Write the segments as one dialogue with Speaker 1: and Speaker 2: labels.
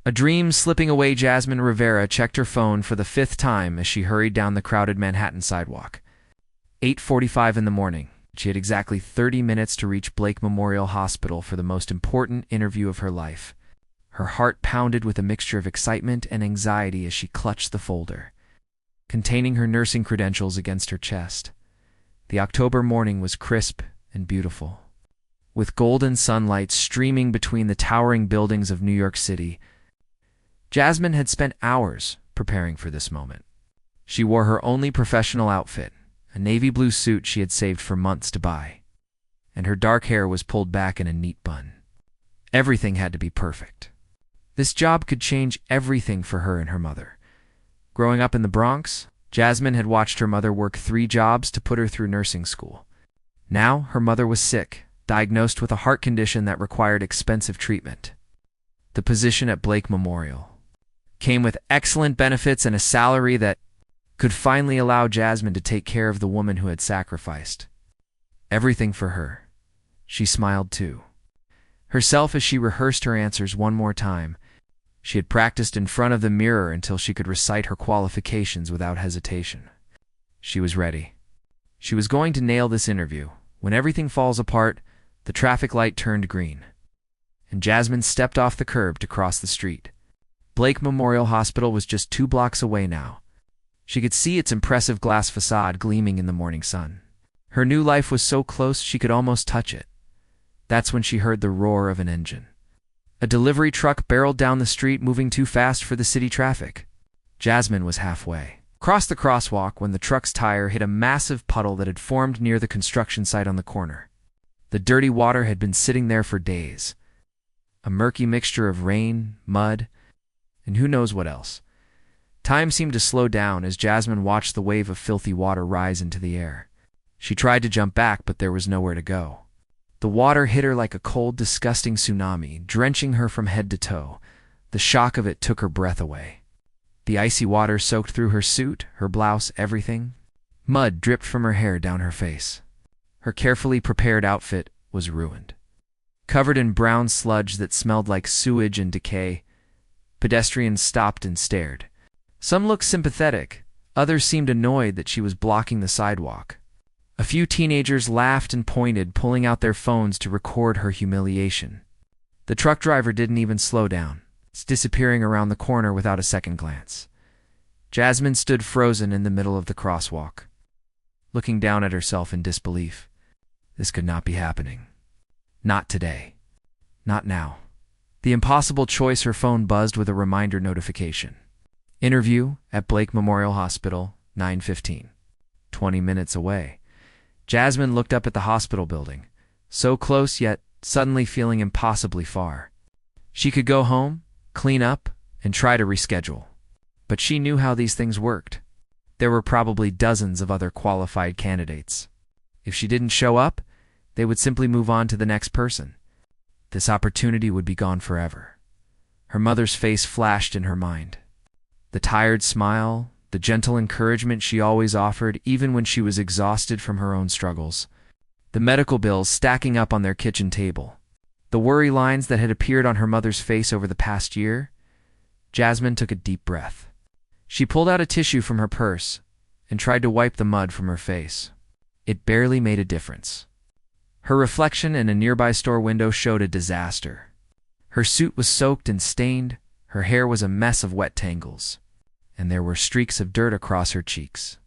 Speaker 1: A dream slipping away. Jasmine Rivera checked her phone for the 5th time as she hurried down the crowded Manhattan sidewalk. 8:45 in the morning. She had exactly 30 minutes to reach Blake Memorial Hospital for the most important interview of her life. Her heart pounded with a mixture of excitement and anxiety as she clutched the folder containing her nursing credentials against her chest. The October morning was crisp and beautiful, with golden sunlight streaming between the towering buildings of New York City. Jasmine had spent hours preparing for this moment. She wore her only professional outfit, a navy blue suit she had saved for months to buy, and her dark hair was pulled back in a neat bun. Everything had to be perfect. This job could change everything for her and her mother. Growing up in the Bronx, Jasmine had watched her mother work 3 jobs to put her through nursing school. Now her mother was sick, diagnosed with a heart condition that required expensive treatment. The position at Blake Memorial came with excellent benefits and a salary that could finally allow Jasmine to take care of the woman who had sacrificed everything for her. She smiled too, herself, as she rehearsed her answers one more time. She had practiced in front of the mirror until she could recite her qualifications without hesitation. She was ready. She was going to nail this interview. When everything falls apart, the traffic light turned green, and Jasmine stepped off the curb to cross the street. Blake Memorial Hospital was just 2 blocks away now. She could see its impressive glass facade gleaming in the morning sun. Her new life was so close she could almost touch it. That's when she heard the roar of an engine. A delivery truck barreled down the street, moving too fast for the city traffic. Jasmine was halfway across the crosswalk when the truck's tire hit a massive puddle that had formed near the construction site on the corner. The dirty water had been sitting there for days, a murky mixture of rain, mud, and who knows what else. Time seemed to slow down as Jasmine watched the wave of filthy water rise into the air. She tried to jump back, but there was nowhere to go. The water hit her like a cold, disgusting tsunami, drenching her from head to toe. The shock of it took her breath away. The icy water soaked through her suit, her blouse, everything. Mud dripped from her hair down her face. Her carefully prepared outfit was ruined. Covered in brown sludge that smelled like sewage and decay, pedestrians stopped and stared. Some looked sympathetic, others seemed annoyed that she was blocking the sidewalk. A few teenagers laughed and pointed, pulling out their phones to record her humiliation. The truck driver didn't even slow down, disappearing around the corner without a second glance. Jasmine stood frozen in the middle of the crosswalk, looking down at herself in disbelief. This could not be happening. Not today. Not now. The impossible choice. Her phone buzzed with a reminder notification. Interview at Blake Memorial Hospital, 9:15. 20 minutes away. Jasmine looked up at the hospital building, so close yet suddenly feeling impossibly far. She could go home, clean up, and try to reschedule. But she knew how these things worked. There were probably dozens of other qualified candidates. If she didn't show up, they would simply move on to the next person. This opportunity would be gone forever. Her mother's face flashed in her mind. The tired smile, the gentle encouragement she always offered even when she was exhausted from her own struggles. The medical bills stacking up on their kitchen table. The worry lines that had appeared on her mother's face over the past year. Jasmine took a deep breath. She pulled out a tissue from her purse and tried to wipe the mud from her face. It barely made a difference. Her reflection in a nearby store window showed a disaster. Her suit was soaked and stained, her hair was a mess of wet tangles, and there were streaks of dirt across her cheeks.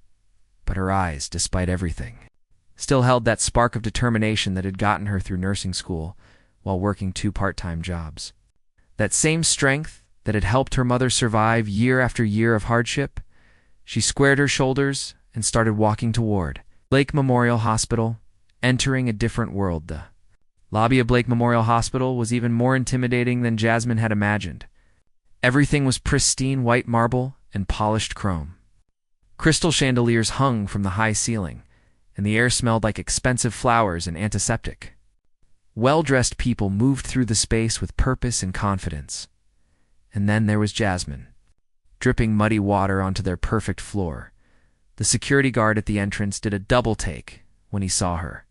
Speaker 1: But her eyes, despite everything, still held that spark of determination that had gotten her through nursing school while working 2 part-time jobs. That same strength that had helped her mother survive year after year of hardship. She squared her shoulders and started walking toward Blake Memorial Hospital, entering a different world. The lobby of Blake Memorial Hospital was even more intimidating than Jasmine had imagined. Everything was pristine white marble and polished chrome. Crystal chandeliers hung from the high ceiling, and the air smelled like expensive flowers and antiseptic. Well-dressed people moved through the space with purpose and confidence. And then there was Jasmine, dripping muddy water onto their perfect floor. The security guard at the entrance did a double take when he saw her.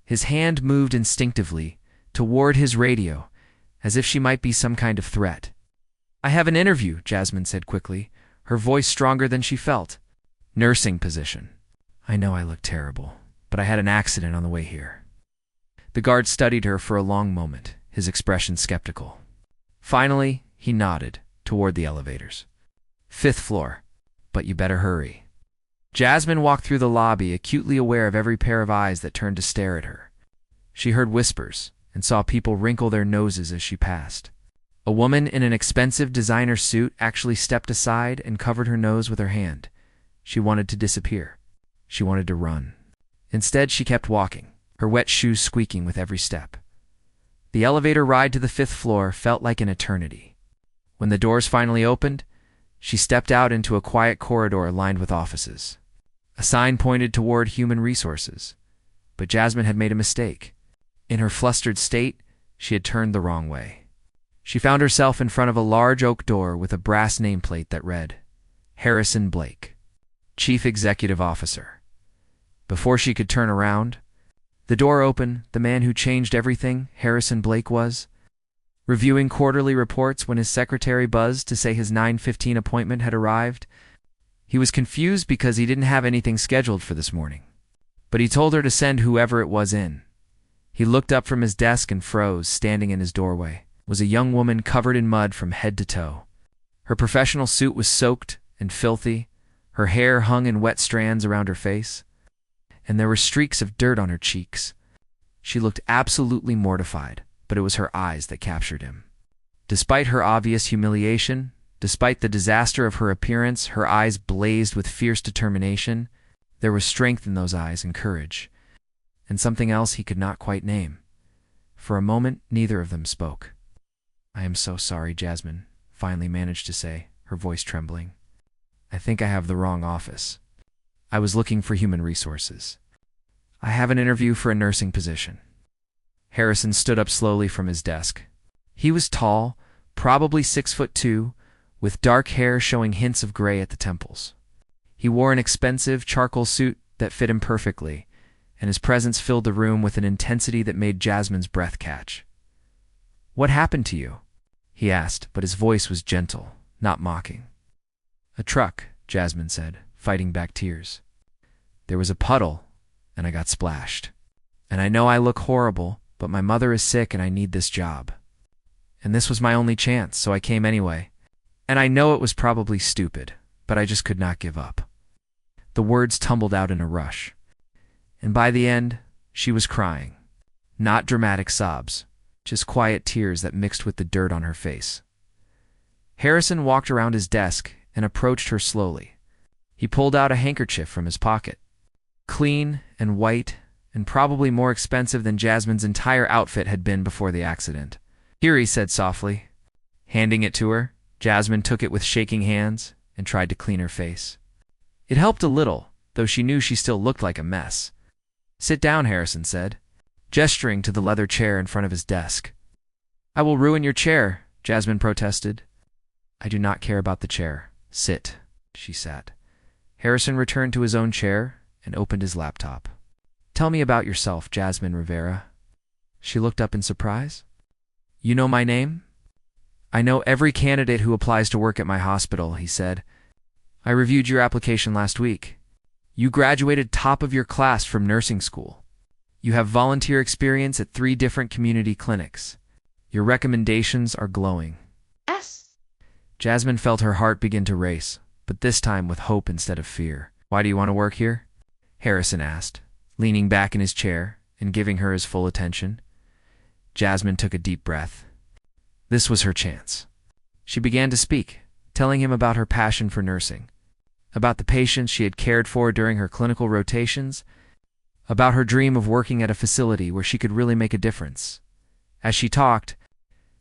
Speaker 1: His hand moved instinctively toward his radio, as if she might be some kind of threat. I have an interview, Jasmine said quickly, her voice stronger than she felt. Nursing position. I know I look terrible, but I had an accident on the way here. The guard studied her for a long moment, his expression skeptical. Finally, he nodded toward the elevators. 5th floor, but you better hurry. Jasmine walked through the lobby, acutely aware of every pair of eyes that turned to stare at her. She heard whispers and saw people wrinkle their noses as she passed. A woman in an expensive designer suit actually stepped aside and covered her nose with her hand. She wanted to disappear. She wanted to run. Instead, she kept walking, her wet shoes squeaking with every step. The elevator ride to the 5th floor felt like an eternity. When the doors finally opened, she stepped out into a quiet corridor lined with offices. A sign pointed toward human resources, but Jasmine had made a mistake. In her flustered state, she had turned the wrong way. She found herself in front of a large oak door with a brass nameplate that read, Harrison Blake, Chief Executive Officer. Before she could turn around, the door opened. The man who changed everything, Harrison Blake, was reviewing quarterly reports when his secretary buzzed to say his 9:15 appointment had arrived. He was confused because he didn't have anything scheduled for this morning, but he told her to send whoever it was in. He looked up from his desk and froze. Standing in his doorway was a young woman covered in mud from head to toe. Her professional suit was soaked and filthy, her hair hung in wet strands around her face, and there were streaks of dirt on her cheeks. She looked absolutely mortified, but it was her eyes that captured him. Despite her obvious humiliation, despite the disaster of her appearance, her eyes blazed with fierce determination. There was strength in those eyes and courage, and something else he could not quite name. For a moment, neither of them spoke. I am so sorry, Jasmine finally managed to say, her voice trembling. I think I have the wrong office. I was looking for human resources. I have an interview for a nursing position. Harrison stood up slowly from his desk. He was tall, probably 6'2", with dark hair showing hints of gray at the temples. He wore an expensive charcoal suit that fit him perfectly, and his presence filled the room with an intensity that made Jasmine's breath catch. What happened to you? He asked, but his voice was gentle, not mocking. A truck, Jasmine said, fighting back tears. There was a puddle, and I got splashed. And I know I look horrible, but my mother is sick and I need this job. And this was my only chance, so I came anyway. And I know it was probably stupid, but I just could not give up. The words tumbled out in a rush. And by the end, she was crying. Not dramatic sobs, just quiet tears that mixed with the dirt on her face. Harrison walked around his desk and approached her slowly. He pulled out a handkerchief from his pocket. Clean and white, and probably more expensive than Jasmine's entire outfit had been before the accident. Here, he said softly. Handing it to her, Jasmine took it with shaking hands and tried to clean her face. It helped a little, though she knew she still looked like a mess. Sit down, Harrison said, gesturing to the leather chair in front of his desk. I will ruin your chair, Jasmine protested. I do not care about the chair. Sit, she sat. Harrison returned to his own chair and opened his laptop. Tell me about yourself, Jasmine Rivera. She looked up in surprise. You know my name? I know every candidate who applies to work at my hospital, he said. I reviewed your application last week. You graduated top of your class from nursing school. You have volunteer experience at 3 different community clinics. Your recommendations are glowing.
Speaker 2: Yes.
Speaker 1: Jasmine felt her heart begin to race, but this time with hope instead of fear. Why do you want to work here? Harrison asked, leaning back in his chair and giving her his full attention. Jasmine took a deep breath. This was her chance. She began to speak, telling him about her passion for nursing, about the patients she had cared for during her clinical rotations, about her dream of working at a facility where she could really make a difference. As she talked,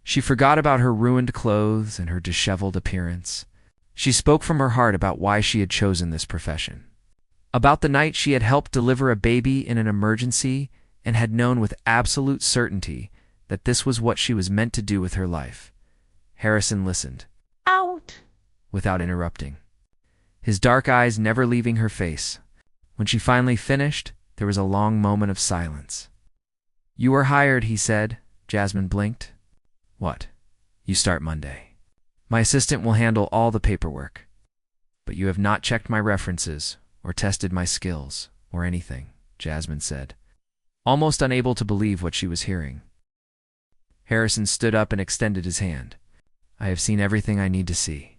Speaker 1: she forgot about her ruined clothes and her disheveled appearance. She spoke from her heart about why she had chosen this profession, about the night she had helped deliver a baby in an emergency and had known with absolute certainty that this was what she was meant to do with her life. Harrison listened.
Speaker 2: Out.
Speaker 1: Without interrupting, his dark eyes never leaving her face. When she finally finished, there was a long moment of silence. You are hired, he said. Jasmine blinked. What? You start Monday. My assistant will handle all the paperwork. But you have not checked my references or tested my skills or anything, Jasmine said, almost unable to believe what she was hearing. Harrison stood up and extended his hand. I have seen everything I need to see.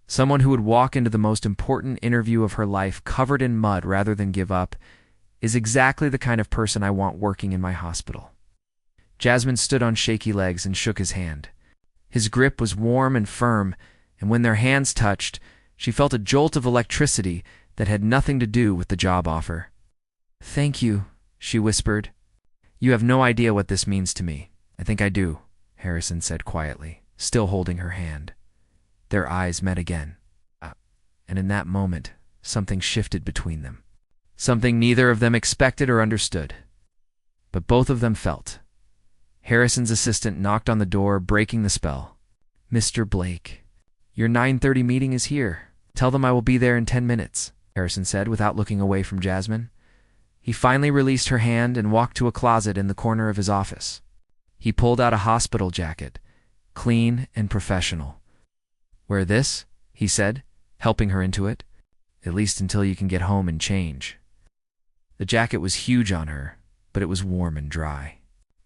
Speaker 1: Someone who would walk into the most important interview of her life covered in mud rather than give up is exactly the kind of person I want working in my hospital. Jasmine stood on shaky legs and shook his hand. His grip was warm and firm, and when their hands touched, she felt a jolt of electricity that had nothing to do with the job offer. Thank you, she whispered. You have no idea what this means to me. I think I do, Harrison said quietly, still holding her hand. Their eyes met again. And in that moment, something shifted between them. Something neither of them expected or understood. But both of them felt. Harrison's assistant knocked on the door, breaking the spell. Mr. Blake, your 9:30 meeting is here. Tell them I will be there in 10 minutes, Harrison said without looking away from Jasmine. He finally released her hand and walked to a closet in the corner of his office. He pulled out a hospital jacket, clean and professional. Wear this, he said, helping her into it, at least until you can get home and change. The jacket was huge on her, but it was warm and dry,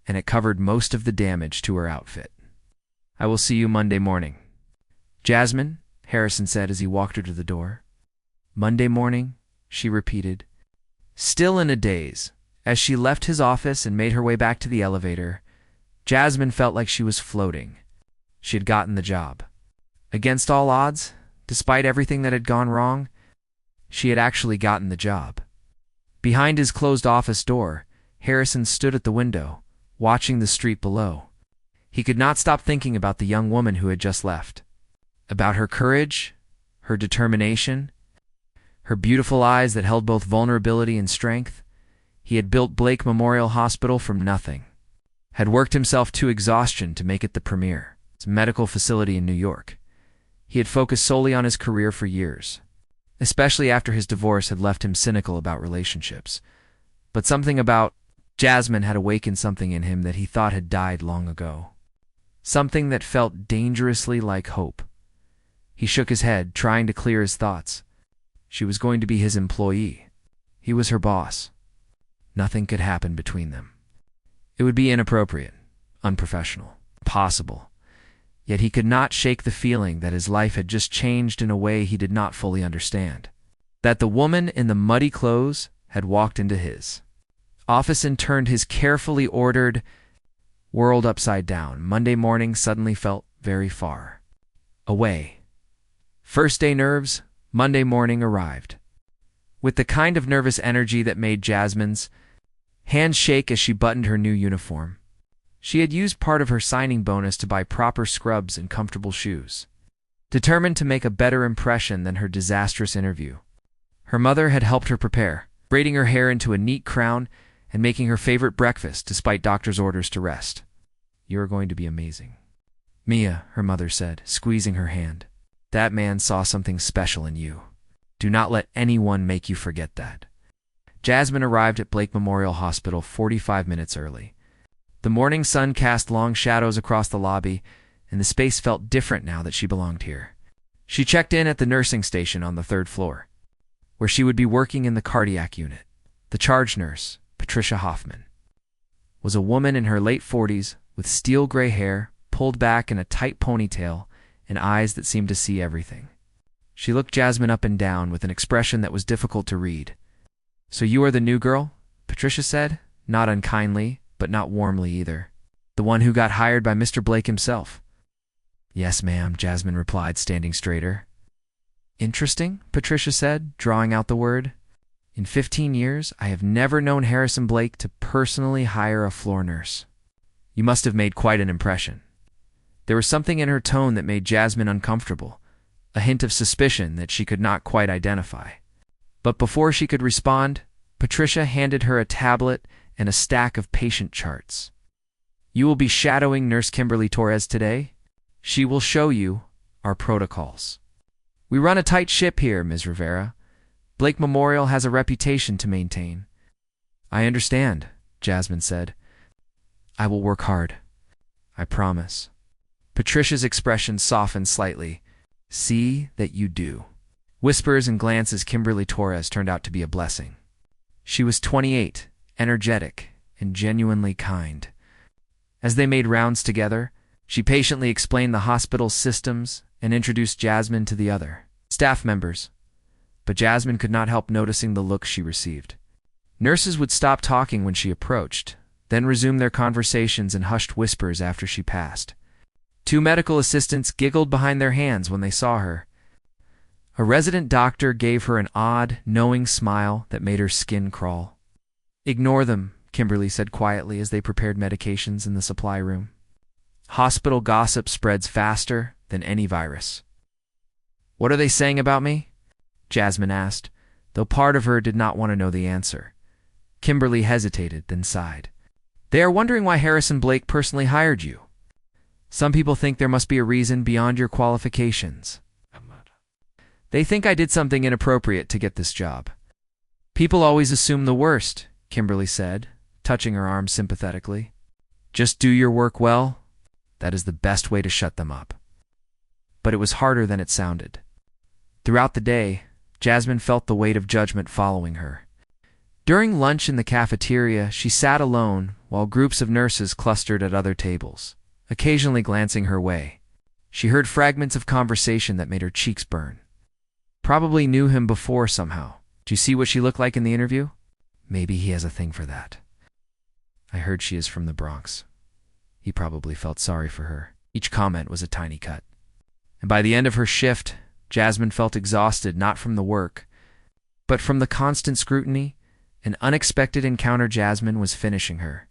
Speaker 1: and it covered most of the damage to her outfit. I will see you Monday morning. Jasmine, Harrison said as he walked her to the door. Monday morning, she repeated. Still in a daze, as she left his office and made her way back to the elevator, Jasmine felt like she was floating. She had gotten the job. Against all odds, despite everything that had gone wrong, she had actually gotten the job. Behind his closed office door, Harrison stood at the window, watching the street below. He could not stop thinking about the young woman who had just left. About her courage, her determination, her beautiful eyes that held both vulnerability and strength. He had built Blake Memorial Hospital from nothing, had worked himself to exhaustion to make it the premier medical facility in New York. He had focused solely on his career for years, especially after his divorce had left him cynical about relationships. But something about Jasmine had awakened something in him that he thought had died long ago. Something that felt dangerously like hope. He shook his head, trying to clear his thoughts. She was going to be his employee. He was her boss. Nothing could happen between them. It would be inappropriate, unprofessional, impossible. Yet he could not shake the feeling that his life had just changed in a way he did not fully understand. That the woman in the muddy clothes had walked into his office and turned his carefully ordered world upside down. Monday morning suddenly felt very far away. First day nerves, Monday morning arrived. With the kind of nervous energy that made Jasmine's hands shake as she buttoned her new uniform. She had used part of her signing bonus to buy proper scrubs and comfortable shoes, determined to make a better impression than her disastrous interview. Her mother had helped her prepare, braiding her hair into a neat crown and making her favorite breakfast despite doctor's orders to rest. You are going to be amazing. Mia, her mother said, squeezing her hand. That man saw something special in you. Do not let anyone make you forget that. Jasmine arrived at Blake Memorial Hospital 45 minutes early. The morning sun cast long shadows across the lobby, and the space felt different now that she belonged here. She checked in at the nursing station on the 3rd floor, where she would be working in the cardiac unit. The charge nurse, Patricia Hoffman, was a woman in her late 40s with steel gray hair, pulled back in a tight ponytail, and eyes that seemed to see everything. She looked Jasmine up and down with an expression that was difficult to read. So you are the new girl? Patricia said, not unkindly, but not warmly either. The one who got hired by Mr. Blake himself. Yes, ma'am, Jasmine replied, standing straighter. Interesting, Patricia said, drawing out the word. In 15 years, I have never known Harrison Blake to personally hire a floor nurse. You must have made quite an impression. There was something in her tone that made Jasmine uncomfortable, a hint of suspicion that she could not quite identify. But before she could respond, Patricia handed her a tablet and a stack of patient charts. You will be shadowing Nurse Kimberly Torres today. She will show you our protocols. We run a tight ship here, Ms. Rivera. Blake Memorial has a reputation to maintain. I understand, Jasmine said. I will work hard. I promise. Patricia's expression softened slightly. See that you do. Whispers and glances Kimberly Torres turned out to be a blessing. She was 28, energetic, and genuinely kind. As they made rounds together, she patiently explained the hospital's systems and introduced Jasmine to the other staff members. But Jasmine could not help noticing the looks she received. Nurses would stop talking when she approached, then resume their conversations in hushed whispers after she passed. 2 medical assistants giggled behind their hands when they saw her. A resident doctor gave her an odd, knowing smile that made her skin crawl. Ignore them, Kimberly said quietly as they prepared medications in the supply room. Hospital gossip spreads faster than any virus. What are they saying about me? Jasmine asked, though part of her did not want to know the answer. Kimberly hesitated, then sighed. They are wondering why Harrison Blake personally hired you. Some people think there must be a reason beyond your qualifications. They think I did something inappropriate to get this job. People always assume the worst, Kimberly said, touching her arm sympathetically. Just do your work well. That is the best way to shut them up. But it was harder than it sounded. Throughout the day, Jasmine felt the weight of judgment following her. During lunch in the cafeteria, she sat alone while groups of nurses clustered at other tables, occasionally glancing her way. She heard fragments of conversation that made her cheeks burn. Probably knew him before somehow. Do you see what she looked like in the interview? Maybe he has a thing for that. I heard she is from the Bronx. He probably felt sorry for her. Each comment was a tiny cut. And by the end of her shift, Jasmine felt exhausted not from the work, but from the constant scrutiny. An unexpected encounter Jasmine was finishing her.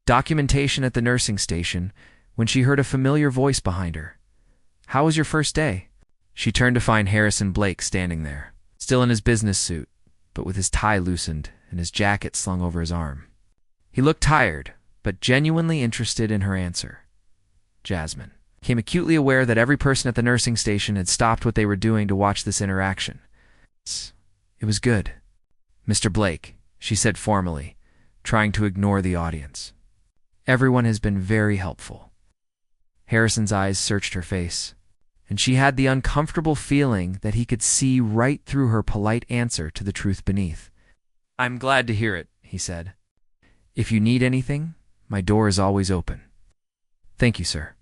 Speaker 1: Documentation at the nursing station when she heard a familiar voice behind her. How was your first day? She turned to find Harrison Blake standing there, still in his business suit, but with his tie loosened and his jacket slung over his arm. He looked tired, but genuinely interested in her answer. Jasmine became acutely aware that every person at the nursing station had stopped what they were doing to watch this interaction. It was good. Mr. Blake, she said formally, trying to ignore the audience. Everyone has been very helpful. Harrison's eyes searched her face, and she had the uncomfortable feeling that he could see right through her polite answer to the truth beneath. I'm glad to hear it, he said. If you need anything, my door is always open. Thank you, sir.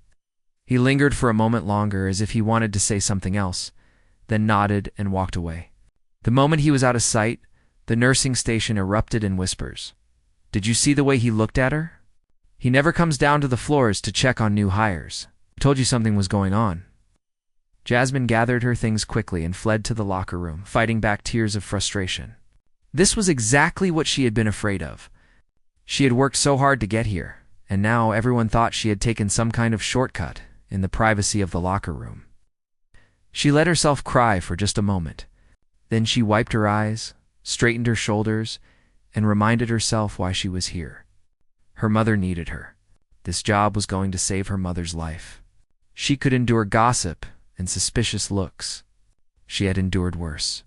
Speaker 1: He lingered for a moment longer as if he wanted to say something else, then nodded and walked away. The moment he was out of sight, the nursing station erupted in whispers. Did you see the way he looked at her? He never comes down to the floors to check on new hires. I told you something was going on. Jasmine gathered her things quickly and fled to the locker room, fighting back tears of frustration. This was exactly what she had been afraid of. She had worked so hard to get here, and now everyone thought she had taken some kind of shortcut in the privacy of the locker room. She let herself cry for just a moment. Then she wiped her eyes, straightened her shoulders, and reminded herself why she was here. Her mother needed her. This job was going to save her mother's life. She could endure gossip and suspicious looks. She had endured worse.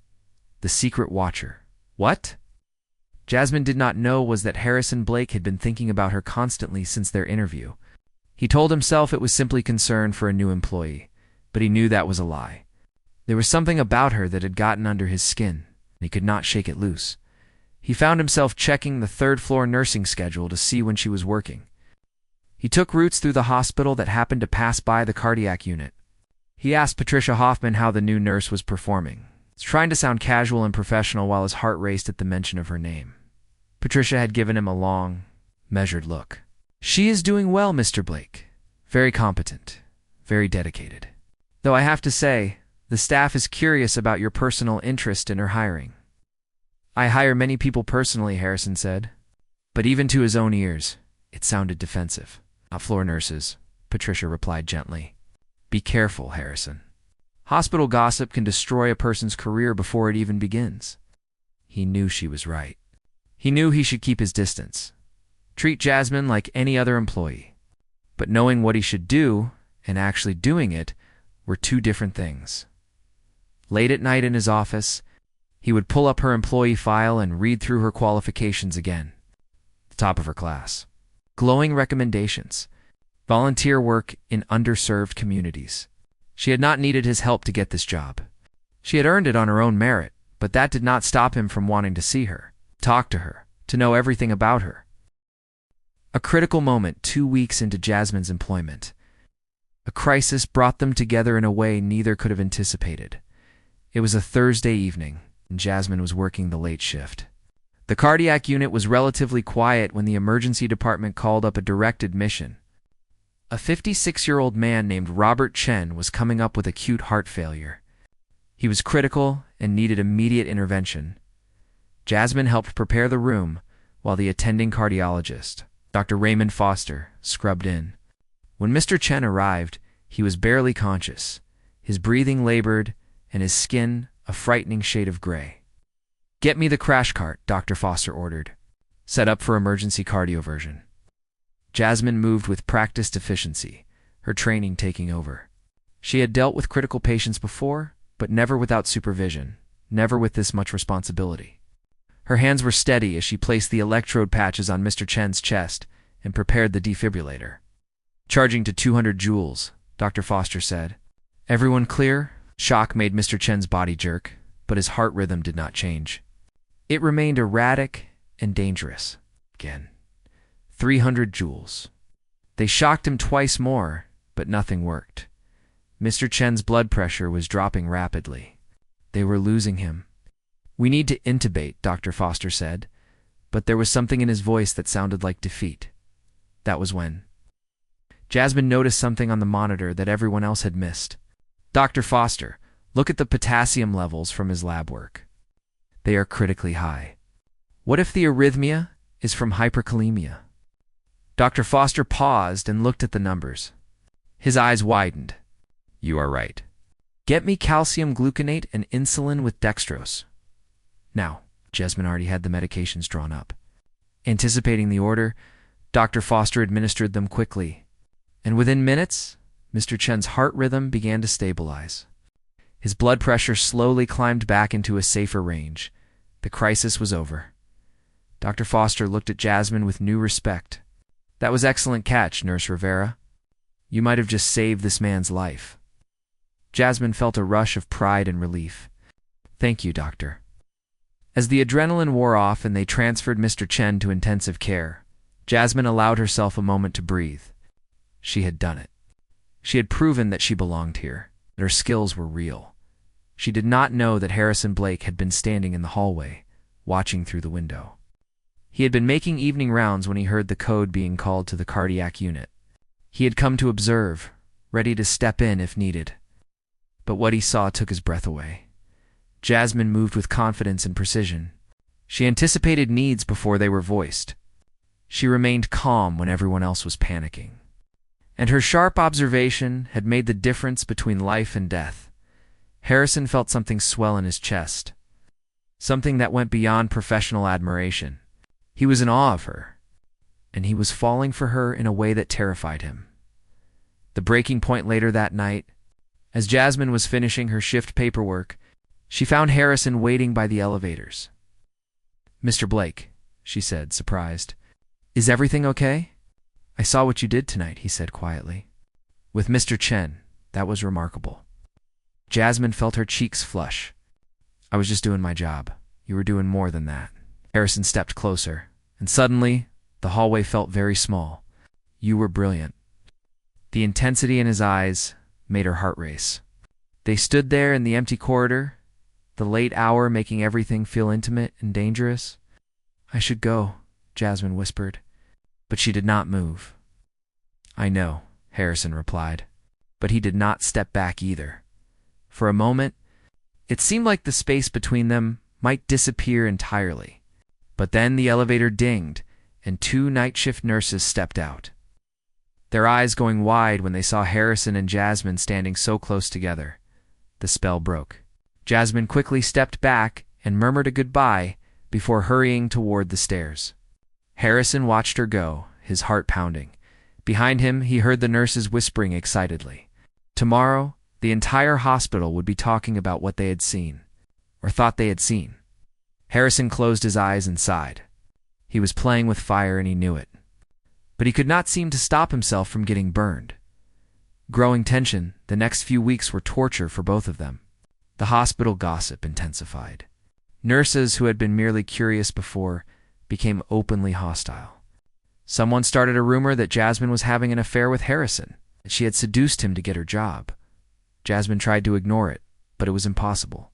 Speaker 1: The secret watcher. What? Jasmine did not know was that Harrison Blake had been thinking about her constantly since their interview. He told himself it was simply concern for a new employee, but he knew that was a lie. There was something about her that had gotten under his skin, and he could not shake it loose. He found himself checking the third-floor nursing schedule to see when she was working. He took routes through the hospital that happened to pass by the cardiac unit. He asked Patricia Hoffman how the new nurse was performing, trying to sound casual and professional while his heart raced at the mention of her name. Patricia had given him a long, measured look. She is doing well, Mr. Blake. Very competent, very dedicated. Though I have to say, the staff is curious about your personal interest in her hiring. I hire many people personally, Harrison said. But even to his own ears, it sounded defensive. Not floor nurses, Patricia replied gently. Be careful, Harrison. Hospital gossip can destroy a person's career before it even begins. He knew she was right. He knew he should keep his distance. Treat Jasmine like any other employee. But knowing what he should do and actually doing it were two different things. Late at night in his office, he would pull up her employee file and read through her qualifications again. The top of her class. Glowing recommendations. volunteer work in underserved communities. She had not needed his help to get this job. She had earned it on her own merit, but that did not stop him from wanting to see her, talk to her, to know everything about her. A critical moment 2 weeks into Jasmine's employment. A crisis brought them together in a way neither could have anticipated. It was a Thursday evening, and Jasmine was working the late shift. The cardiac unit was relatively quiet when the emergency department called up a direct admission. A 56-year-old man named Robert Chen was coming up with acute heart failure. He was critical and needed immediate intervention. Jasmine helped prepare the room while the attending cardiologist, Dr. Raymond Foster, scrubbed in. When Mr. Chen arrived, he was barely conscious, his breathing labored, and his skin a frightening shade of gray. "Get me the crash cart," Dr. Foster ordered. "Set up for emergency cardioversion." Jasmine moved with practiced efficiency, her training taking over. She had dealt with critical patients before, but never without supervision, never with this much responsibility. Her hands were steady as she placed the electrode patches on Mr. Chen's chest and prepared the defibrillator. "Charging to 200 joules, Dr. Foster said. "Everyone clear?" Shock made Mr. Chen's body jerk, but his heart rhythm did not change. It remained erratic and dangerous. Again. 300 joules. They shocked him twice more, but nothing worked. Mr. Chen's blood pressure was dropping rapidly. They were losing him. "We need to intubate," Dr. Foster said, but there was something in his voice that sounded like defeat. That was when Jasmine noticed something on the monitor that everyone else had missed. "Dr. Foster, look at the potassium levels from his lab work. They are critically high. What if the arrhythmia is from hyperkalemia?" Dr. Foster paused and looked at the numbers. His eyes widened. "You are right. Get me calcium gluconate and insulin with dextrose." Now, Jasmine already had the medications drawn up. Anticipating the order, Dr. Foster administered them quickly, and within minutes, Mr. Chen's heart rhythm began to stabilize. His blood pressure slowly climbed back into a safer range. The crisis was over. Dr. Foster looked at Jasmine with new respect. "That was excellent catch, Nurse Rivera. You might have just saved this man's life." Jasmine felt a rush of pride and relief. "Thank you, doctor." As the adrenaline wore off and they transferred Mr. Chen to intensive care, Jasmine allowed herself a moment to breathe. She had done it. She had proven that she belonged here, that her skills were real. She did not know that Harrison Blake had been standing in the hallway, watching through the window. He had been making evening rounds when he heard the code being called to the cardiac unit. He had come to observe, ready to step in if needed. But what he saw took his breath away. Jasmine moved with confidence and precision. She anticipated needs before they were voiced. She remained calm when everyone else was panicking. And her sharp observation had made the difference between life and death. Harrison felt something swell in his chest, something that went beyond professional admiration. He was in awe of her, and he was falling for her in a way that terrified him. The breaking point later that night, as Jasmine was finishing her shift paperwork, she found Harrison waiting by the elevators. "Mr. Blake," she said, surprised. "Is everything okay?" "I saw what you did tonight," he said quietly. "With Mr. Chen, that was remarkable." Jasmine felt her cheeks flush. "I was just doing my job. You were doing more than that." Harrison stepped closer, and suddenly, the hallway felt very small. "You were brilliant." The intensity in his eyes made her heart race. They stood there in the empty corridor, the late hour making everything feel intimate and dangerous. "I should go," Jasmine whispered, but she did not move. "I know," Harrison replied, but he did not step back either. For a moment, it seemed like the space between them might disappear entirely. But then the elevator dinged, and 2 night shift nurses stepped out. Their eyes going wide when they saw Harrison and Jasmine standing so close together. The spell broke. Jasmine quickly stepped back and murmured a goodbye before hurrying toward the stairs. Harrison watched her go, his heart pounding. Behind him, he heard the nurses whispering excitedly. Tomorrow, the entire hospital would be talking about what they had seen, or thought they had seen. Harrison closed his eyes and sighed. He was playing with fire and he knew it. but he could not seem to stop himself from getting burned. Growing tension, the next few weeks were torture for both of them. The hospital gossip intensified. Nurses who had been merely curious before became openly hostile. Someone started a rumor that Jasmine was having an affair with Harrison, that she had seduced him to get her job. Jasmine tried to ignore it, but it was impossible.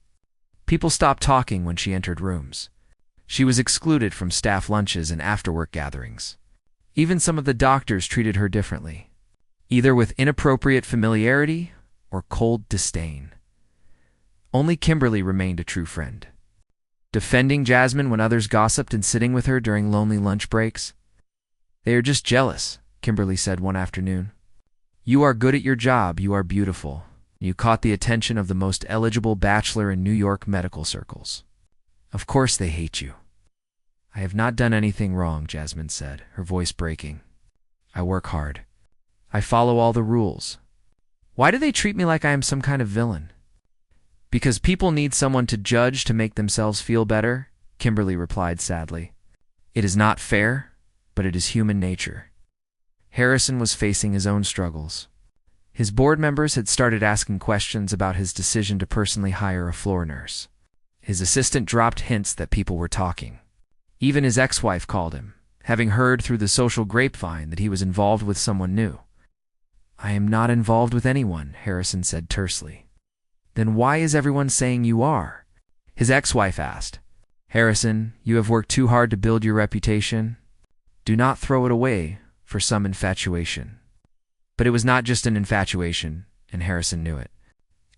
Speaker 1: People stopped talking when she entered rooms. She was excluded from staff lunches and after-work gatherings. Even some of the doctors treated her differently, either with inappropriate familiarity or cold disdain. Only Kimberly remained a true friend, defending Jasmine when others gossiped and sitting with her during lonely lunch breaks. "They are just jealous," Kimberly said one afternoon. "You are good at your job, you are beautiful. You caught the attention of the most eligible bachelor in New York medical circles. Of course they hate you." "I have not done anything wrong," Jasmine said, her voice breaking. "I work hard. I follow all the rules. Why do they treat me like I am some kind of villain?" "Because people need someone to judge to make themselves feel better," Kimberly replied sadly. "It is not fair, but it is human nature." Harrison was facing his own struggles. His board members had started asking questions about his decision to personally hire a floor nurse. His assistant dropped hints that people were talking. Even his ex-wife called him, having heard through the social grapevine that he was involved with someone new. "I am not involved with anyone," Harrison said tersely. "Then why is everyone saying you are?" his ex-wife asked. "Harrison, you have worked too hard to build your reputation. Do not throw it away for some infatuation." But it was not just an infatuation, and Harrison knew it.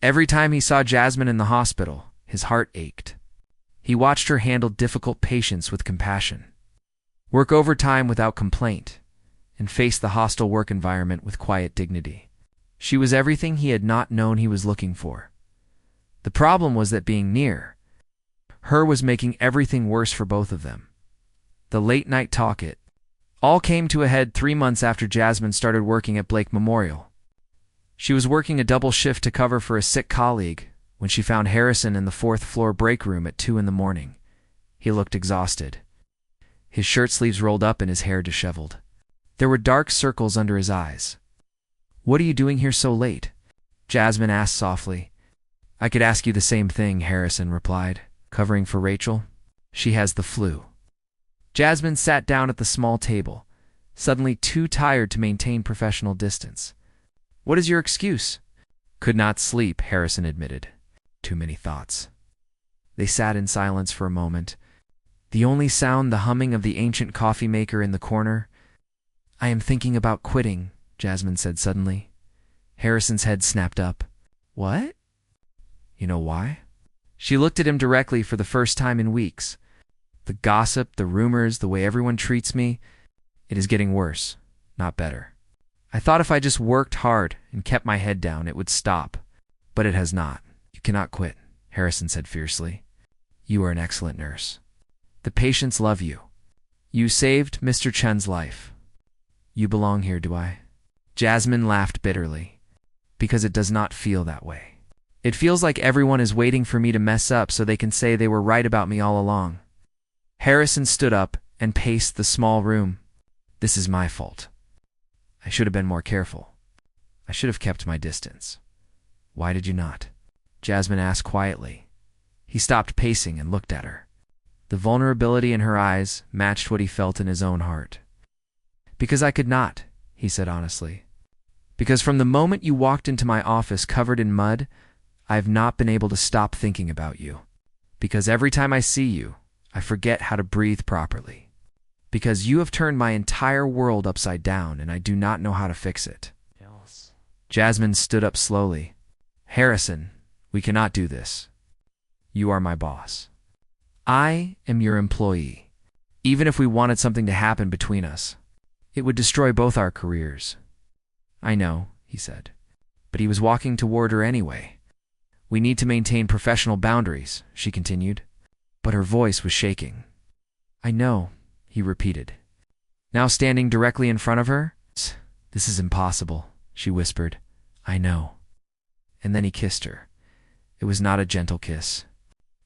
Speaker 1: Every time he saw Jasmine in the hospital, his heart ached. He watched her handle difficult patients with compassion, work overtime without complaint, and face the hostile work environment with quiet dignity. She was everything he had not known he was looking for. The problem was that being near her was making everything worse for both of them. The late-night talk it all came to a head 3 months after Jasmine started working at Blake Memorial. She was working a double shift to cover for a sick colleague when she found Harrison in the 4th-floor break room at 2 in the morning. He looked exhausted, his shirt sleeves rolled up and his hair disheveled. There were dark circles under his eyes. "What are you doing here so late?" Jasmine asked softly. "I could ask you the same thing," Harrison replied, covering for Rachel. "She has the flu." Jasmine sat down at the small table, suddenly too tired to maintain professional distance. "What is your excuse?" "Could not sleep," Harrison admitted. "Too many thoughts." They sat in silence for a moment, the only sound the humming of the ancient coffee maker in the corner. "I am thinking about quitting," Jasmine said suddenly. Harrison's head snapped up. "What?" "You know why?" She looked at him directly for the first time in weeks. "The gossip, the rumors, the way everyone treats me, it is getting worse, not better. I thought if I just worked hard and kept my head down, it would stop. But it has not." "You cannot quit," Harrison said fiercely. "You are an excellent nurse. The patients love you. You saved Mr. Chen's life. You belong here, do I?" Jasmine laughed bitterly. "Because it does not feel that way. It feels like everyone is waiting for me to mess up so they can say they were right about me all along." Harrison stood up and paced the small room. "This is my fault. I should have been more careful. I should have kept my distance." "Why did you not?" Jasmine asked quietly. He stopped pacing and looked at her. The vulnerability in her eyes matched what he felt in his own heart. "Because I could not," he said honestly. "Because from the moment you walked into my office covered in mud, I have not been able to stop thinking about you. Because every time I see you, I forget how to breathe properly. Because you have turned my entire world upside down and I do not know how to fix it." Jasmine stood up slowly. "Harrison, we cannot do this. You are my boss. I am your employee. Even if we wanted something to happen between us, it would destroy both our careers." "I know," he said, but he was walking toward her anyway. "We need to maintain professional boundaries," she continued, but her voice was shaking. "I know," he repeated, now standing directly in front of her. "This is impossible," she whispered. "I know." And then he kissed her. It was not a gentle kiss.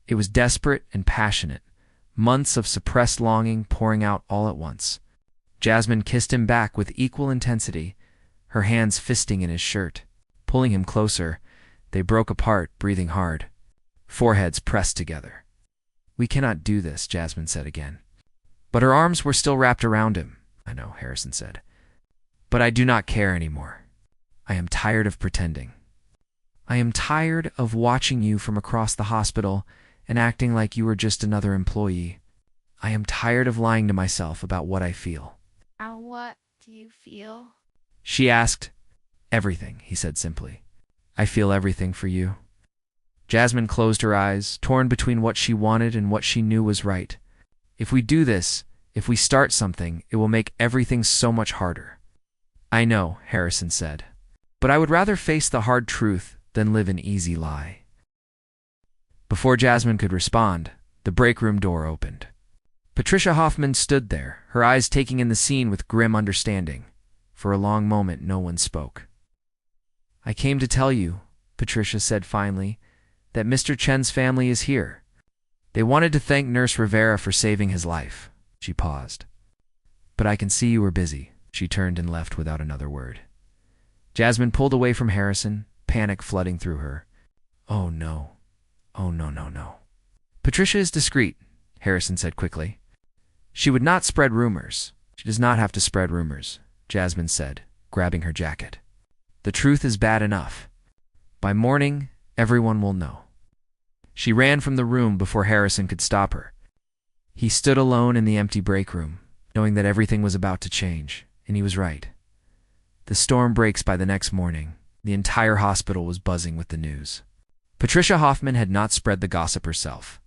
Speaker 1: It was desperate and passionate, months of suppressed longing pouring out all at once. Jasmine kissed him back with equal intensity, her hands fisting in his shirt. Pulling him closer, they broke apart, breathing hard, foreheads pressed together. "We cannot do this," Jasmine said again. But her arms were still wrapped around him. "I know," Harrison said. "But I do not care anymore. I am tired of pretending. I am tired of watching you from across the hospital and acting like you were just another employee. I am tired of lying to myself about what I feel."
Speaker 2: What do you feel?
Speaker 1: She asked. "Everything," he said simply. "I feel everything for you." Jasmine closed her eyes, torn between what she wanted and what she knew was right. "If we do this, if we start something, it will make everything so much harder." "I know," Harrison said. "But I would rather face the hard truth than live an easy lie." Before Jasmine could respond, the break room door opened. Patricia Hoffman stood there, her eyes taking in the scene with grim understanding. For a long moment, no one spoke. "I came to tell you," Patricia said finally, "that Mr. Chen's family is here. They wanted to thank Nurse Rivera for saving his life." She paused. "But I can see you were busy." She turned and left without another word. Jasmine pulled away from Harrison, panic flooding through her. "Oh no. Oh no, no, no." "Patricia is discreet," Harrison said quickly. "She would not spread rumors." "She does not have to spread rumors," Jasmine said, grabbing her jacket. "The truth is bad enough. By morning, everyone will know." She ran from the room before Harrison could stop her. He stood alone in the empty break room, knowing that everything was about to change, and he was right. The storm breaks by the next morning. The entire hospital was buzzing with the news. Patricia Hoffman had not spread the gossip herself,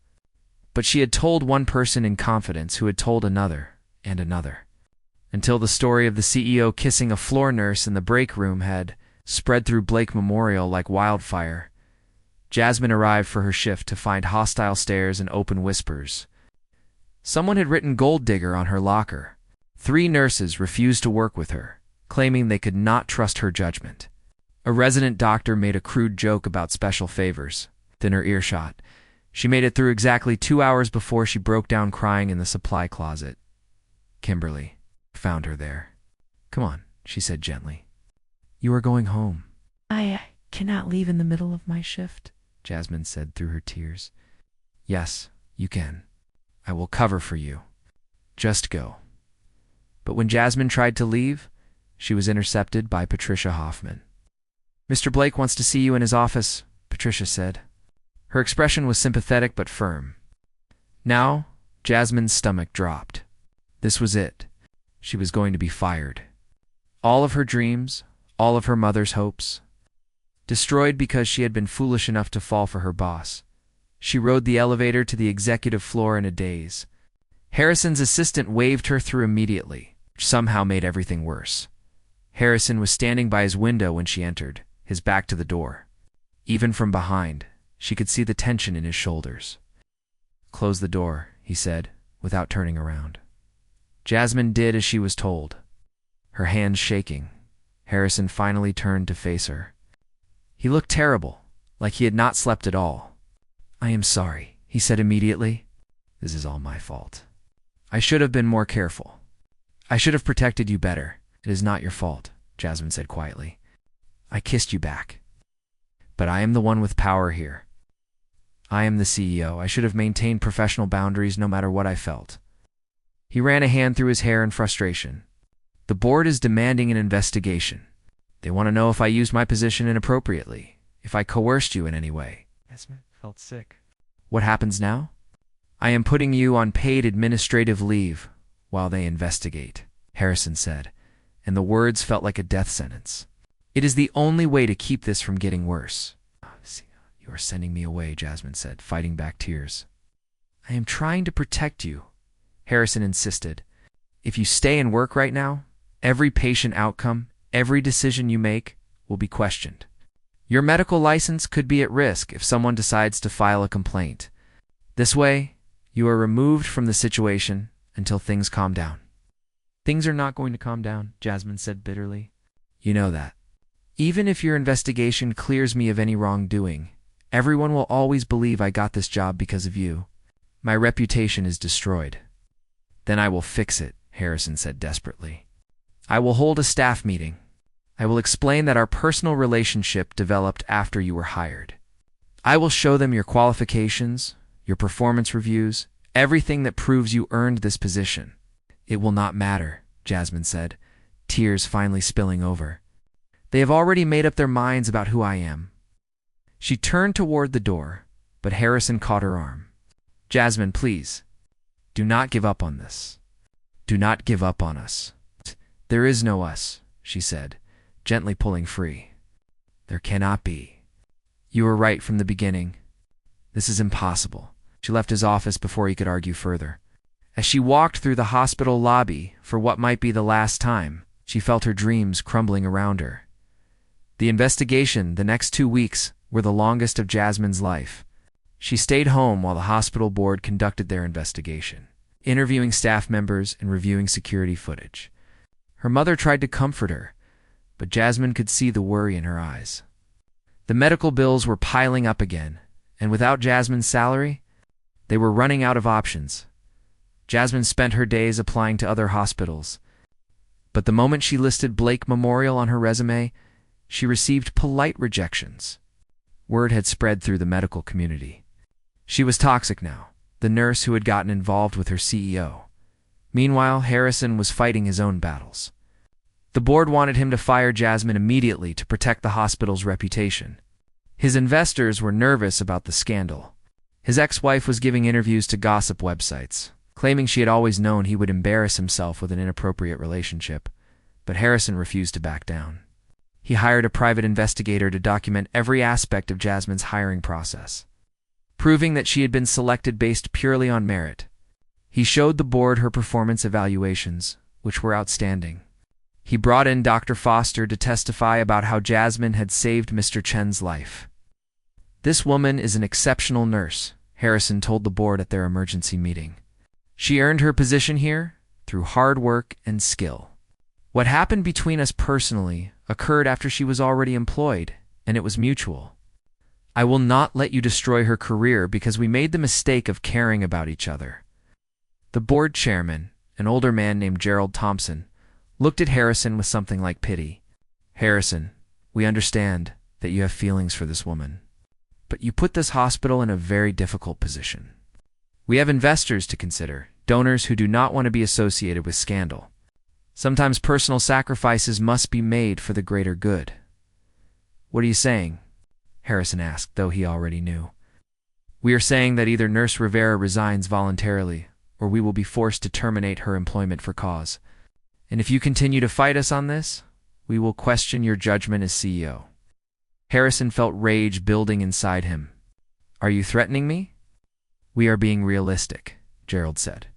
Speaker 1: but she had told one person in confidence who had told another and another, until the story of the CEO kissing a floor nurse in the break room had spread through Blake Memorial like wildfire. Jasmine arrived for her shift to find hostile stares and open whispers. Someone had written "gold digger" on her locker. 3 nurses refused to work with her, claiming they could not trust her judgment. A resident doctor made a crude joke about special favors. Within her earshot, she made it through exactly 2 hours before she broke down crying in the supply closet. Kimberly found her there. "Come on," she said gently. "You are going home." I cannot leave in the middle of my shift," Jasmine said through her tears. "Yes, you can. I will cover for you. Just go." But when Jasmine tried to leave, she was intercepted by Patricia Hoffman. "Mr. Blake wants to see you in his office," Patricia said. Her expression was sympathetic but firm. Now, Jasmine's stomach dropped. This was it. She was going to be fired. All of her dreams, all of her mother's hopes, destroyed because she had been foolish enough to fall for her boss. She rode the elevator to the executive floor in a daze. Harrison's assistant waved her through immediately, which somehow made everything worse. Harrison was standing by his window when she entered, his back to the door. Even from behind, she could see the tension in his shoulders. "Close the door," he said, without turning around. Jasmine did as she was told. Her hands shaking, Harrison finally turned to face her. He looked terrible, like he had not slept at all. "I am sorry," he said immediately. "This is all my fault. I should have been more careful. I should have protected you better. It is not your fault," Jasmine said quietly. "I kissed you back. But I am the one with power here. I am the CEO. I should have maintained professional boundaries no matter what I felt." He ran a hand through his hair in frustration. "The board is demanding an investigation. They want to know if I used my position inappropriately, if I coerced you in any way." Jasmine felt sick. "What happens now? I am putting you on paid administrative leave while they investigate," Harrison said, and the words felt like a death sentence. "It is the only way to keep this from getting worse." "You are sending me away," Jasmine said, fighting back tears. "I am trying to protect you," Harrison insisted. "If you stay and work right now, every patient outcome, every decision you make will be questioned. Your medical license could be at risk if someone decides to file a complaint. This way, you are removed from the situation until things calm down." "Things are not going to calm down," Jasmine said bitterly. "You know that. Even if your investigation clears me of any wrongdoing, everyone will always believe I got this job because of you. My reputation is destroyed." "Then I will fix it," Harrison said desperately. I will hold a staff meeting. I will explain that our personal relationship developed after you were hired. I will show them your qualifications, your performance reviews, everything that proves you earned this position. It will not matter, Jasmine said, tears finally spilling over. They have already made up their minds about who I am. She turned toward the door, but Harrison caught her arm. Jasmine, please, do not give up on this. Do not give up on us. There is no us, she said, gently pulling free. There cannot be. You were right from the beginning. This is impossible. She left his office before he could argue further. As she walked through the hospital lobby for what might be the last time, she felt her dreams crumbling around her. The investigation, the next 2 weeks, were the longest of Jasmine's life. She stayed home while the hospital board conducted their investigation, interviewing staff members and reviewing security footage. Her mother tried to comfort her, but Jasmine could see the worry in her eyes. The medical bills were piling up again, and without Jasmine's salary, they were running out of options. Jasmine spent her days applying to other hospitals, but the moment she listed Blake Memorial on her resume, she received polite rejections. Word had spread through the medical community. She was toxic now, the nurse who had gotten involved with her CEO. Meanwhile, Harrison was fighting his own battles. The board wanted him to fire Jasmine immediately to protect the hospital's reputation. His investors were nervous about the scandal. His ex-wife was giving interviews to gossip websites, claiming she had always known he would embarrass himself with an inappropriate relationship, but Harrison refused to back down. He hired a private investigator to document every aspect of Jasmine's hiring process, proving that she had been selected based purely on merit. He showed the board her performance evaluations, which were outstanding. He brought in Dr. Foster to testify about how Jasmine had saved Mr. Chen's life. This woman is an exceptional nurse, Harrison told the board at their emergency meeting. She earned her position here through hard work and skill. What happened between us personally occurred after she was already employed, and it was mutual. I will not let you destroy her career because we made the mistake of caring about each other. The board chairman, an older man named Gerald Thompson, looked at Harrison with something like pity. Harrison, we understand that you have feelings for this woman, but you put this hospital in a very difficult position. We have investors to consider, donors who do not want to be associated with scandal. Sometimes personal sacrifices must be made for the greater good. What are you saying? Harrison asked, though he already knew. We are saying that either Nurse Rivera resigns voluntarily, or we will be forced to terminate her employment for cause. And if you continue to fight us on this, we will question your judgment as CEO. Harrison felt rage building inside him. Are you threatening me? We are being realistic, Gerald said.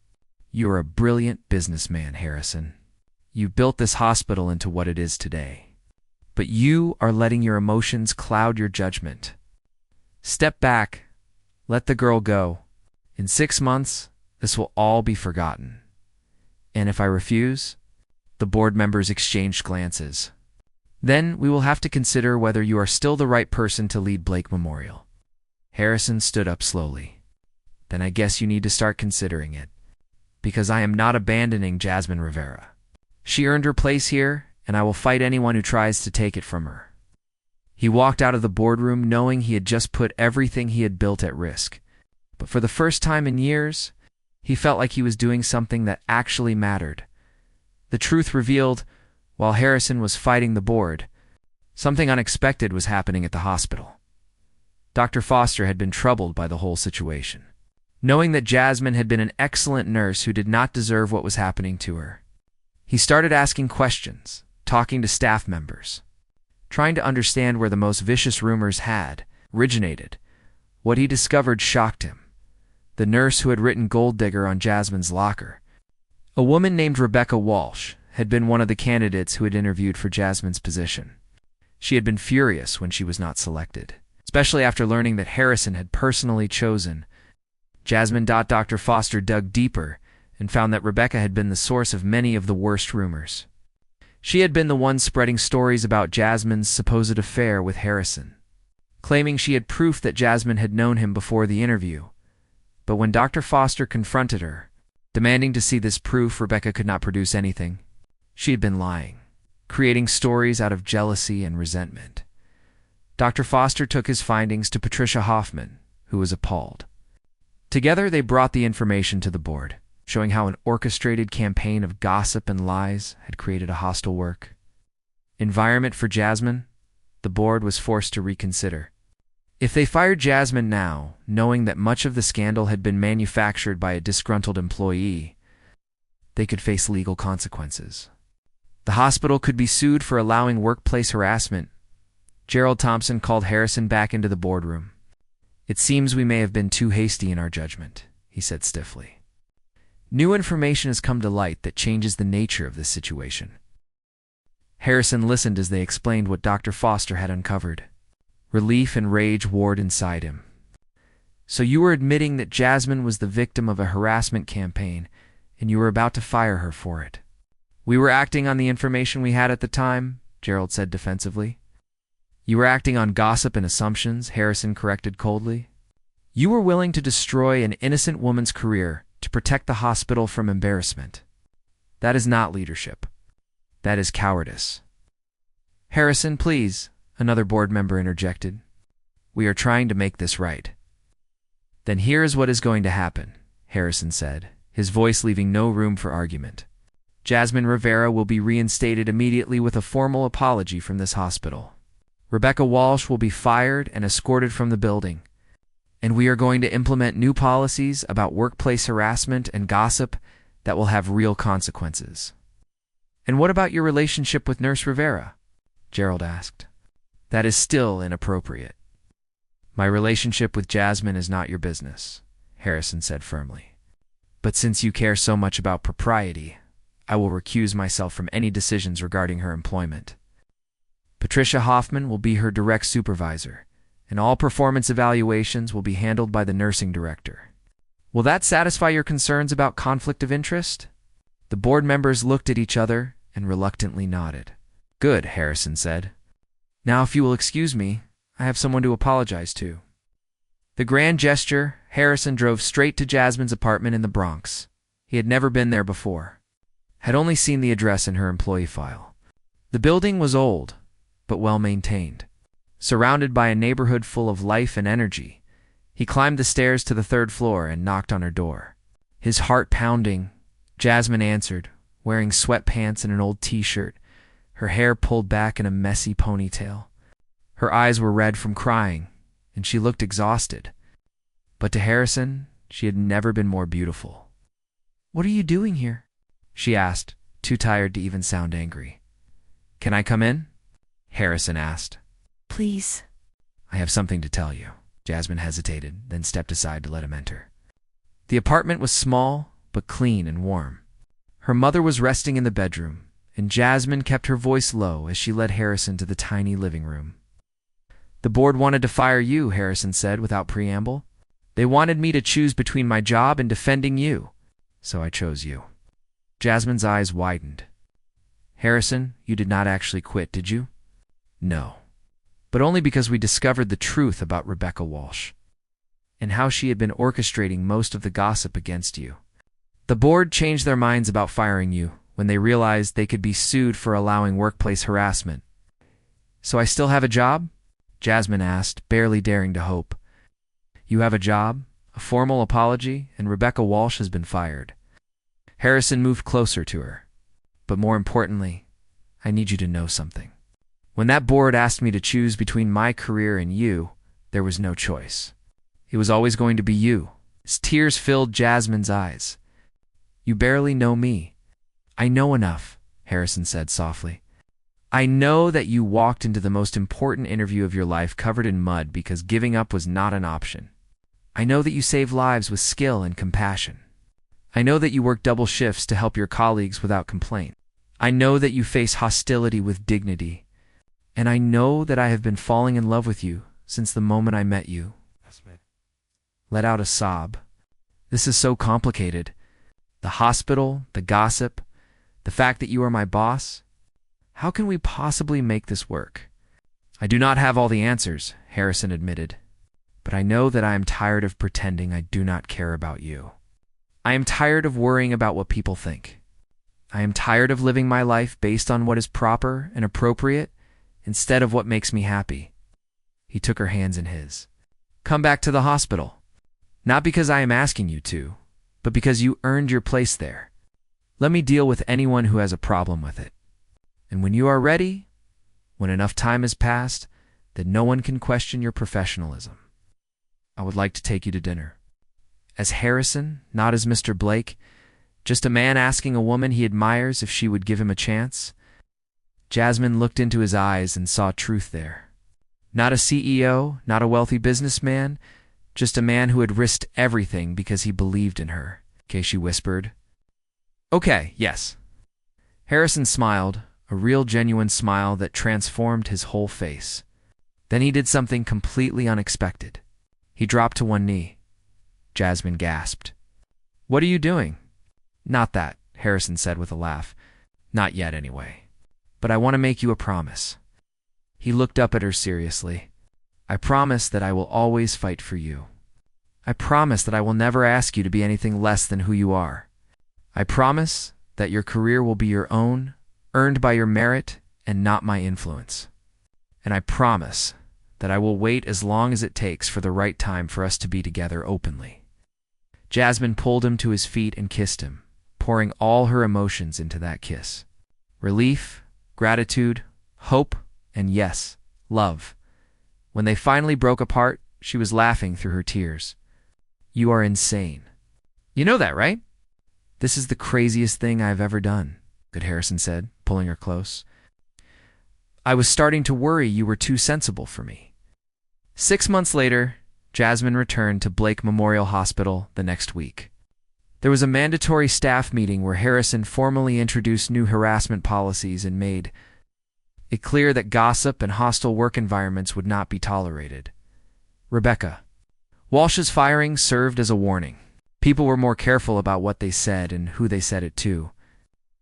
Speaker 1: You are a brilliant businessman, Harrison. You built this hospital into what it is today. But you are letting your emotions cloud your judgment. Step back. Let the girl go. In 6 months, this will all be forgotten. And if I refuse? The board members exchanged glances. Then we will have to consider whether you are still the right person to lead Blake Memorial. Harrison stood up slowly. Then I guess you need to start considering it. Because I am not abandoning Jasmine Rivera. She earned her place here, and I will fight anyone who tries to take it from her. He walked out of the boardroom knowing he had just put everything he had built at risk. But for the first time in years, he felt like he was doing something that actually mattered. The truth revealed, while Harrison was fighting the board, something unexpected was happening at the hospital. Dr. Foster had been troubled by the whole situation, knowing that Jasmine had been an excellent nurse who did not deserve what was happening to her. He started asking questions, talking to staff members, trying to understand where the most vicious rumors had originated. What he discovered shocked him. The nurse who had written Gold Digger on Jasmine's locker, a woman named Rebecca Walsh, had been one of the candidates who had interviewed for Jasmine's position. She had been furious when she was not selected, especially after learning that Harrison had personally chosen Jasmine. Dr. Foster dug deeper and found that Rebecca had been the source of many of the worst rumors. She had been the one spreading stories about Jasmine's supposed affair with Harrison, claiming she had proof that Jasmine had known him before the interview. But when Dr. Foster confronted her, Demanding to see this proof, Rebecca could not produce anything. She had been lying, creating stories out of jealousy and resentment. Dr. Foster took his findings to Patricia Hoffman, who was appalled. Together, they brought the information to the board, showing how an orchestrated campaign of gossip and lies had created a hostile work environment for Jasmine. The board was forced to reconsider. If they fired Jasmine now, knowing that much of the scandal had been manufactured by a disgruntled employee, they could face legal consequences. The hospital could be sued for allowing workplace harassment. Gerald Thompson called Harrison back into the boardroom. "It seems we may have been too hasty in our judgment," he said stiffly. "New information has come to light that changes the nature of this situation." Harrison listened as they explained what Dr. Foster had uncovered. Relief and rage warred inside him. "So you were admitting that Jasmine was the victim of a harassment campaign, and you were about to fire her for it." "We were acting on the information we had at the time," Gerald said defensively. "You were acting on gossip and assumptions," Harrison corrected coldly. "You were willing to destroy an innocent woman's career to protect the hospital from embarrassment. That is not leadership. That is cowardice." "Harrison, please," another board member interjected. "We are trying to make this right." "Then here is what is going to happen," Harrison said, his voice leaving no room for argument. "Jasmine Rivera will be reinstated immediately with a formal apology from this hospital. Rebecca Walsh will be fired and escorted from the building. And we are going to implement new policies about workplace harassment and gossip that will have real consequences." "And what about your relationship with Nurse Rivera?" Gerald asked. "That is still inappropriate." "My relationship with Jasmine is not your business," Harrison said firmly. "But since you care so much about propriety, I will recuse myself from any decisions regarding her employment. Patricia Hoffman will be her direct supervisor, and all performance evaluations will be handled by the nursing director. Will that satisfy your concerns about conflict of interest?" The board members looked at each other and reluctantly nodded. "Good," Harrison said. "Now, if you will excuse me, I have someone to apologize to." The grand gesture, Harrison drove straight to Jasmine's apartment in the Bronx. He had never been there before, had only seen the address in her employee file. The building was old, but well-maintained. Surrounded by a neighborhood full of life and energy, he climbed the stairs to the third floor and knocked on her door. His heart pounding, Jasmine answered, wearing sweatpants and an old t-shirt, her hair pulled back in a messy ponytail. Her eyes were red from crying, and she looked exhausted. But to Harrison, she had never been more beautiful. "What are you doing here?" she asked, too tired to even sound angry. "Can I come in?" Harrison asked.
Speaker 2: Please.
Speaker 1: "I have something to tell you." Jasmine hesitated, then stepped aside to let him enter. The apartment was small, but clean and warm. Her mother was resting in the bedroom, and Jasmine kept her voice low as she led Harrison to the tiny living room. "The board wanted to fire you," Harrison said without preamble. "They wanted me to choose between my job and defending you, so I chose you." Jasmine's eyes widened. "Harrison, you did not actually quit, did you?" "No, but only because we discovered the truth about Rebecca Walsh and how she had been orchestrating most of the gossip against you. The board changed their minds about firing you when they realized they could be sued for allowing workplace harassment." "So I still have a job?" Jasmine asked, barely daring to hope. "You have a job, a formal apology, and Rebecca Walsh has been fired." Harrison moved closer to her. "But more importantly, I need you to know something. When that board asked me to choose between my career and you, there was no choice. It was always going to be you." Tears filled Jasmine's eyes. "You barely know me." "I know enough," Harrison said softly. "I know that you walked into the most important interview of your life covered in mud because giving up was not an option. I know that you save lives with skill and compassion. I know that you work double shifts to help your colleagues without complaint. I know that you face hostility with dignity. And I know that I have been falling in love with you since the moment I met you." Let out a sob. "This is so complicated. The hospital, the gossip, the fact that you are my boss. How can we possibly make this work?" "I do not have all the answers," Harrison admitted. "But I know that I am tired of pretending I do not care about you. I am tired of worrying about what people think. I am tired of living my life based on what is proper and appropriate instead of what makes me happy. He took her hands in his. Come back to the hospital. Not because I am asking you to, but because you earned your place there. Let me deal with anyone who has a problem with it. And when you are ready, when enough time has passed, that no one can question your professionalism, I would like to take you to dinner. As Harrison, not as Mr. Blake, just a man asking a woman he admires if she would give him a chance, Jasmine looked into his eyes and saw truth there. Not a CEO, not a wealthy businessman, just a man who had risked everything because he believed in her. Okay, she whispered. Okay, yes. Harrison smiled, a real genuine smile that transformed his whole face. Then he did something completely unexpected. He dropped to one knee. Jasmine gasped. What are you doing? Not that, Harrison said with a laugh. Not yet, anyway. But I want to make you a promise. He looked up at her seriously. I promise that I will always fight for you. I promise that I will never ask you to be anything less than who you are. I promise that your career will be your own, earned by your merit and not my influence. And I promise that I will wait as long as it takes for the right time for us to be together openly. Jasmine pulled him to his feet and kissed him, pouring all her emotions into that kiss. Relief, gratitude, hope, and yes, love. When they finally broke apart, she was laughing through her tears. You are insane. You know that, right? This is the craziest thing I've ever done, good Harrison said, pulling her close. I was starting to worry you were too sensible for me. 6 months later, Jasmine returned to Blake Memorial Hospital the next week. There was a mandatory staff meeting where Harrison formally introduced new harassment policies and made it clear that gossip and hostile work environments would not be tolerated. Rebecca. Walsh's firing served as a warning. People were more careful about what they said and who they said it to.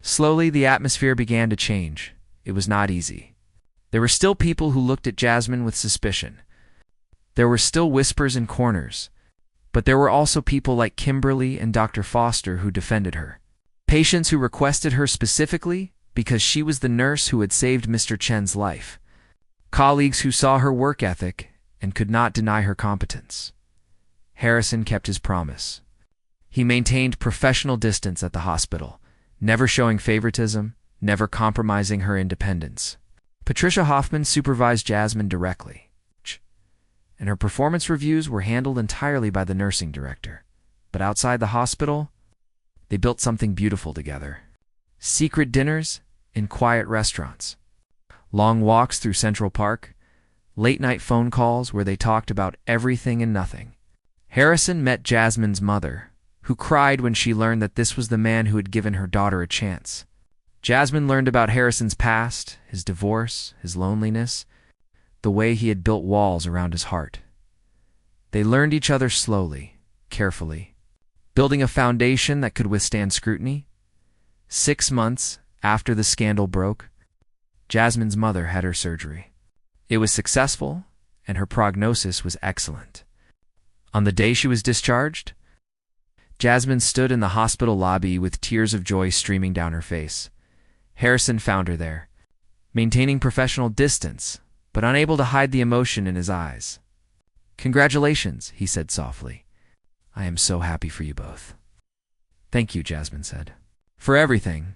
Speaker 1: Slowly, the atmosphere began to change. It was not easy. There were still people who looked at Jasmine with suspicion. There were still whispers in corners. But there were also people like Kimberly and Dr. Foster who defended her. Patients who requested her specifically because she was the nurse who had saved Mr. Chen's life. Colleagues who saw her work ethic and could not deny her competence. Harrison kept his promise. He maintained professional distance at the hospital, never showing favoritism, never compromising her independence. Patricia Hoffman supervised Jasmine directly, and her performance reviews were handled entirely by the nursing director. But outside the hospital, they built something beautiful together. Secret dinners in quiet restaurants, long walks through Central Park, late-night phone calls where they talked about everything and nothing. Harrison met Jasmine's mother, who cried when she learned that this was the man who had given her daughter a chance. Jasmine learned about Harrison's past, his divorce, his loneliness, the way he had built walls around his heart. They learned each other slowly, carefully, building a foundation that could withstand scrutiny. 6 months after the scandal broke, Jasmine's mother had her surgery. It was successful, and her prognosis was excellent. On the day she was discharged, Jasmine stood in the hospital lobby with tears of joy streaming down her face. Harrison found her there, maintaining professional distance, but unable to hide the emotion in his eyes. Congratulations, he said softly. I am so happy for you both. Thank you, Jasmine said. For everything.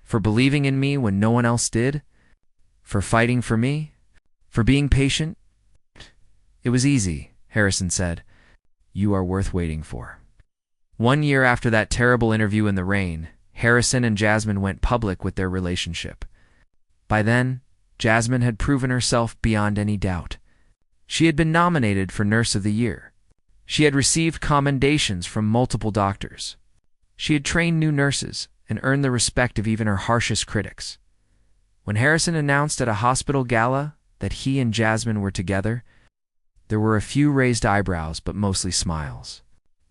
Speaker 1: For believing in me when no one else did. For fighting for me. For being patient. It was easy, Harrison said. You are worth waiting for. 1 year after that terrible interview in the rain, Harrison and Jasmine went public with their relationship. By then, Jasmine had proven herself beyond any doubt. She had been nominated for Nurse of the Year. She had received commendations from multiple doctors. She had trained new nurses and earned the respect of even her harshest critics. When Harrison announced at a hospital gala that he and Jasmine were together, there were a few raised eyebrows, but mostly smiles.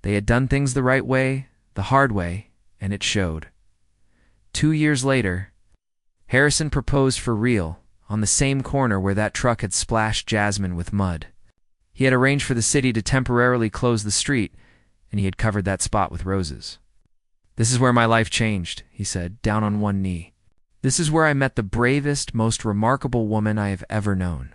Speaker 1: They had done things the right way, the hard way, and it showed. 2 years later, Harrison proposed for real on the same corner where that truck had splashed Jasmine with mud. He had arranged for the city to temporarily close the street, and he had covered that spot with roses. This is where my life changed, he said, down on one knee. This is where I met the bravest, most remarkable woman I have ever known.